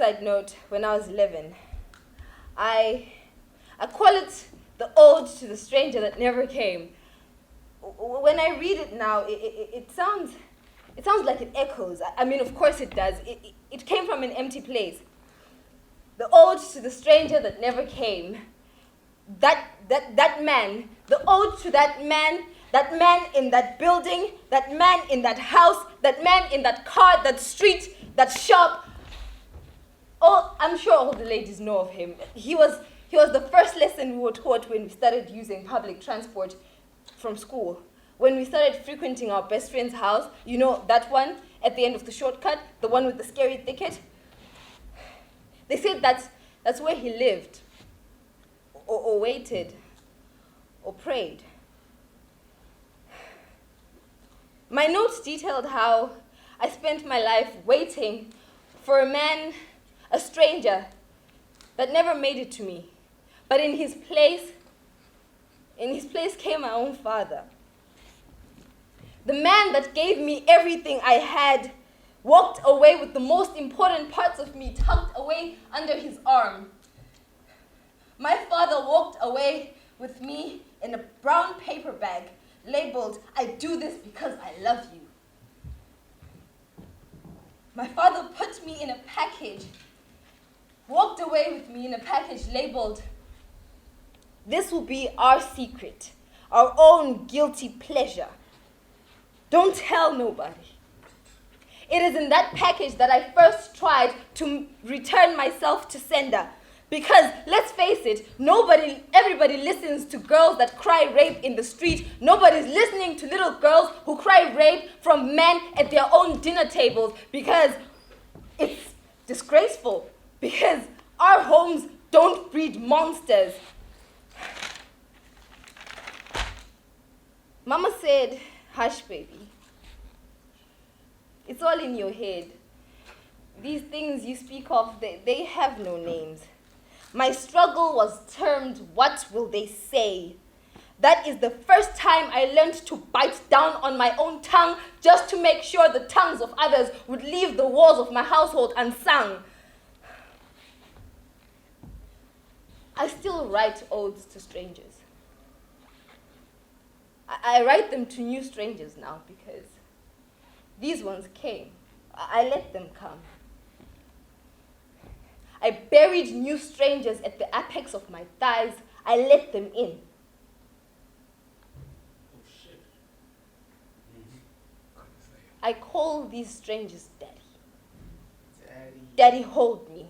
suicide note when I was 11. I call it the ode to the stranger that never came. When I read it now, it sounds like it echoes. I mean, of course it does. It came from an empty place. The ode to the stranger that never came. That man, the ode to that man in that building, that man in that house, that man in that car, that street, that shop. Oh, I'm sure all the ladies know of him. He was the first lesson we were taught when we started using public transport from school. When we started frequenting our best friend's house, you know, that one at the end of the shortcut, the one with the scary thicket. They said that's where he lived, or waited, or prayed. My notes detailed how I spent my life waiting for a man, a stranger, that never made it to me. But in his place came my own father. The man that gave me everything I had walked away with the most important parts of me tucked away under his arm. My father walked away with me in a brown paper bag labeled, "I do this because I love you." My father put me in a package, walked away with me in a package labeled, "This will be our secret, our own guilty pleasure. Don't tell nobody." It is in that package that I first tried to return myself to sender. Because, let's face it, everybody listens to girls that cry rape in the street. Nobody's listening to little girls who cry rape from men at their own dinner tables, because it's disgraceful. Because our homes don't breed monsters. Mama said, "Hush, baby. It's all in your head. These things you speak of, they have no names." My struggle was termed, "What will they say?" That is the first time I learned to bite down on my own tongue just to make sure the tongues of others would leave the walls of my household unsung. I still write odes to strangers. I write them to new strangers now because these ones came. I let them come. I buried new strangers at the apex of my thighs. I let them in. Oh, shit. I call these strangers Daddy. Daddy, hold me.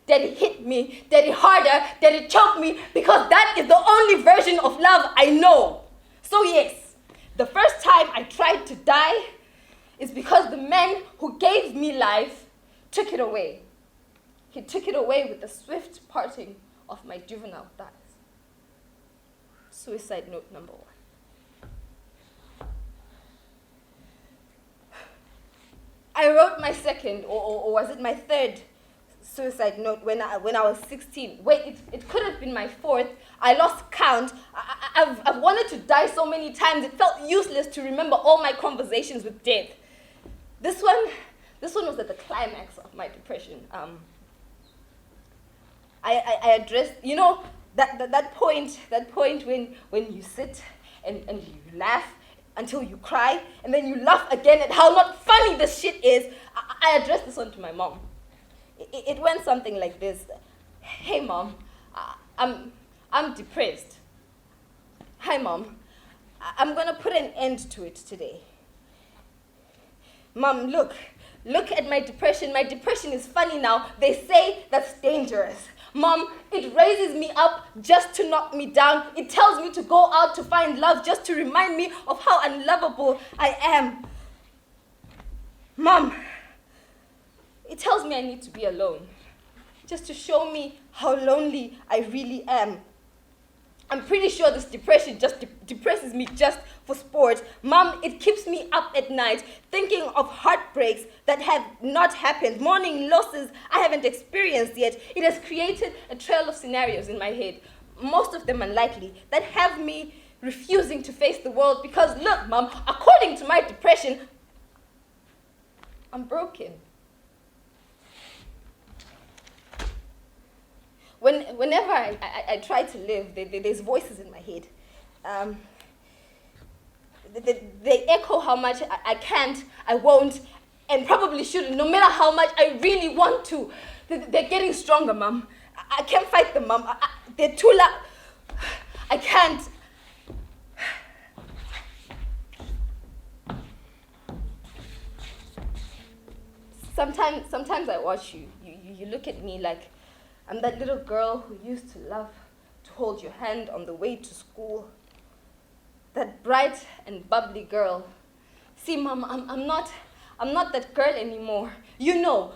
Daddy, hit me. Daddy, harder. Daddy, choke me. Because that is the only version of love I know. So yes, the first time I tried to die is because the man who gave me life took it away. He took it away with the swift parting of my juvenile thighs. Suicide note number 1. I wrote my second, or was it my third, suicide note when I was 16. Wait, it could have been my fourth. I lost count. I've wanted to die so many times. It felt useless to remember all my conversations with death. This one was at the climax of my depression. I addressed, you know, that point when you sit and you laugh until you cry, and then you laugh again at how not funny this shit is. I addressed this one to my mom. It went something like this. "Hey, Mom, I'm depressed. Hi, Mom. I'm gonna put an end to it today. Mom, look at my depression. My depression is funny now. They say that's dangerous. Mom, it raises me up just to knock me down. It tells me to go out to find love just to remind me of how unlovable I am. Mom, it tells me I need to be alone, just to show me how lonely I really am. I'm pretty sure this depression just depresses me just for sport. Mom, it keeps me up at night thinking of heartbreaks that have not happened, mourning losses I haven't experienced yet. It has created a trail of scenarios in my head, most of them unlikely, that have me refusing to face the world because, look, Mom, according to my depression, I'm broken. whenever I try to live, there's voices in my head. They echo how much I can't, I won't, and probably shouldn't, no matter how much I really want to. They're getting stronger, Mom. I can't fight them, Mom. They're too loud. I can't. Sometimes I watch you. You look at me like I'm that little girl who used to love to hold your hand on the way to school. That bright and bubbly girl. See, Mom, I'm not that girl anymore. You know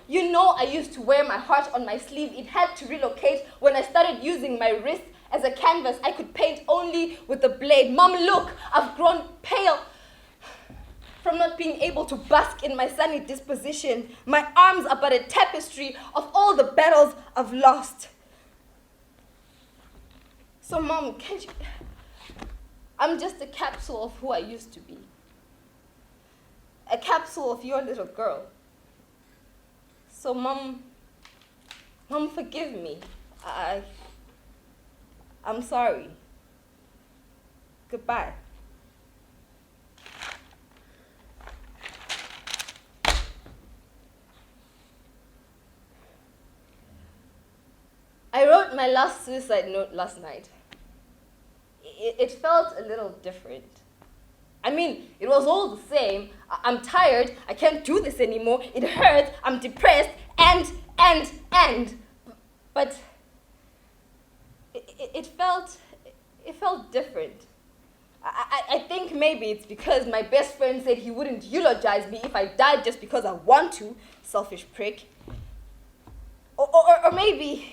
I used to wear my heart on my sleeve. It had to relocate when I started using my wrist as a canvas. I could paint only with a blade. Mom, look, I've grown pale from not being able to bask in my sunny disposition. My arms are but a tapestry of all the battles I've lost. So, Mom, can't you... I'm just a capsule of who I used to be. A capsule of your little girl. So, Mom, forgive me. I'm sorry. Goodbye. I wrote my last suicide note last night. It felt a little different. I mean, it was all the same. I'm tired. I can't do this anymore. It hurts. I'm depressed. And. But it felt different. I think maybe it's because my best friend said he wouldn't eulogize me if I died just because I want to. Selfish prick. Or maybe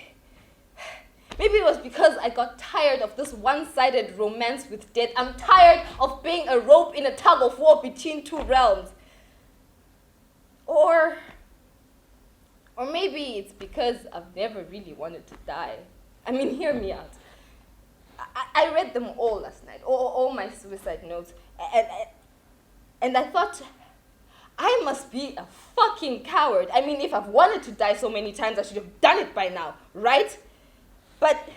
it was because I got tired of this one-sided romance with death. I'm tired of being a rope in a tug of war between two realms. Or maybe it's because I've never really wanted to die. I mean, hear me out. I read them all last night, all my suicide notes, and I thought, I must be a fucking coward. I mean, if I've wanted to die so many times, I should have done it by now, right? But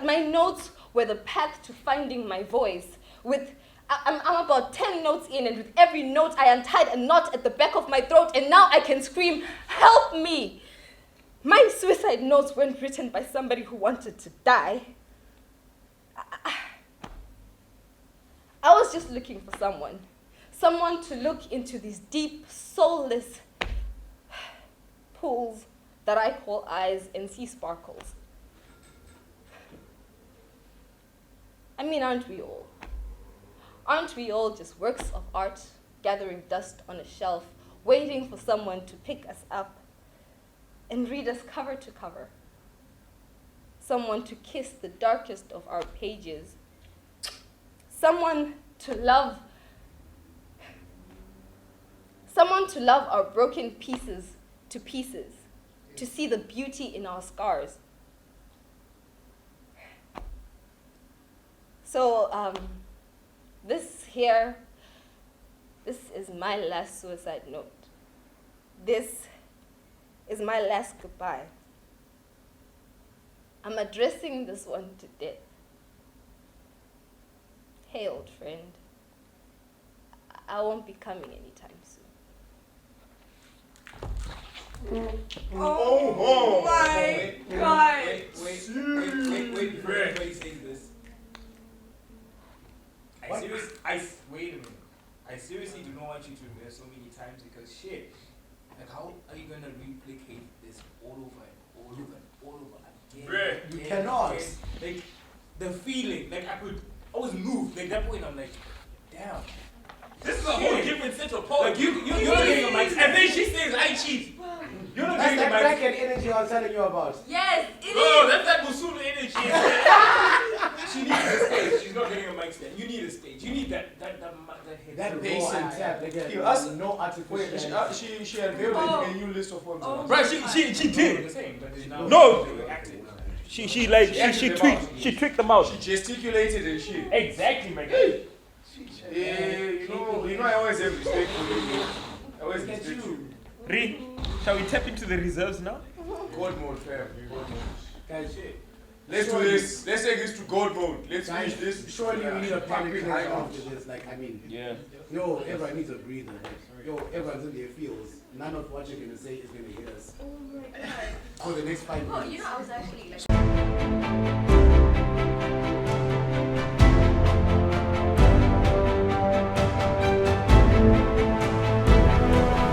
my notes were the path to finding my voice. I'm about 10 notes in, and with every note I untied a knot at the back of my throat, and now I can scream, help me! My suicide notes weren't written by somebody who wanted to die. I was just looking for someone to look into these deep, soulless pools that I call eyes and see sparkles. I mean, aren't we all? Aren't we all just works of art gathering dust on a shelf, waiting for someone to pick us up and read us cover to cover? Someone to kiss the darkest of our pages. Someone to love our broken pieces to pieces, to see the beauty in our scars. So, this is my last suicide note. This is my last goodbye. I'm addressing this one to death. Hey, old friend. I won't be coming anytime soon. Oh my God! Wait, before anybody says this. Wait a minute. I seriously do not want you to rehearse so many times because shit. Like, how are you gonna replicate this all over again? Bruh, again, you cannot. again? Like, the feeling, like I was moved. Like that point, I'm like, damn. This is a whole different set of poems. Like you're not getting a mic. And then she says, I cheat. You're not That's getting a that mic. crackhead energy I was telling you about. Yes, it No, is. that's that Musulu energy. She needs a stage. She's not getting a mic stand. You need a stage. You need that head. That Bass bass and and tap, like You ask- no Wait, artificial. she unveiled a new list of poems. Oh. Right, she The did. same, but now No. they were acting. She acted them out. tweaked them out. She gesticulated and shit. Exactly, my guy. You know, I always have respect for you. I always Look at respect you. you. Shall we tap into the reserves now? Go God mode, fam. God mode. Guys, Shit. Let's do this. Let's take this to God mode. Let's finish guys, this. surely we need a panic Fucking measure high after this. Like, I mean, Yeah. yo, everyone needs a breather. Yo, everyone's in their fields. None of what you're gonna say is gonna hit us Oh my god. for the next 5 Oh, minutes. you know, I was actually like.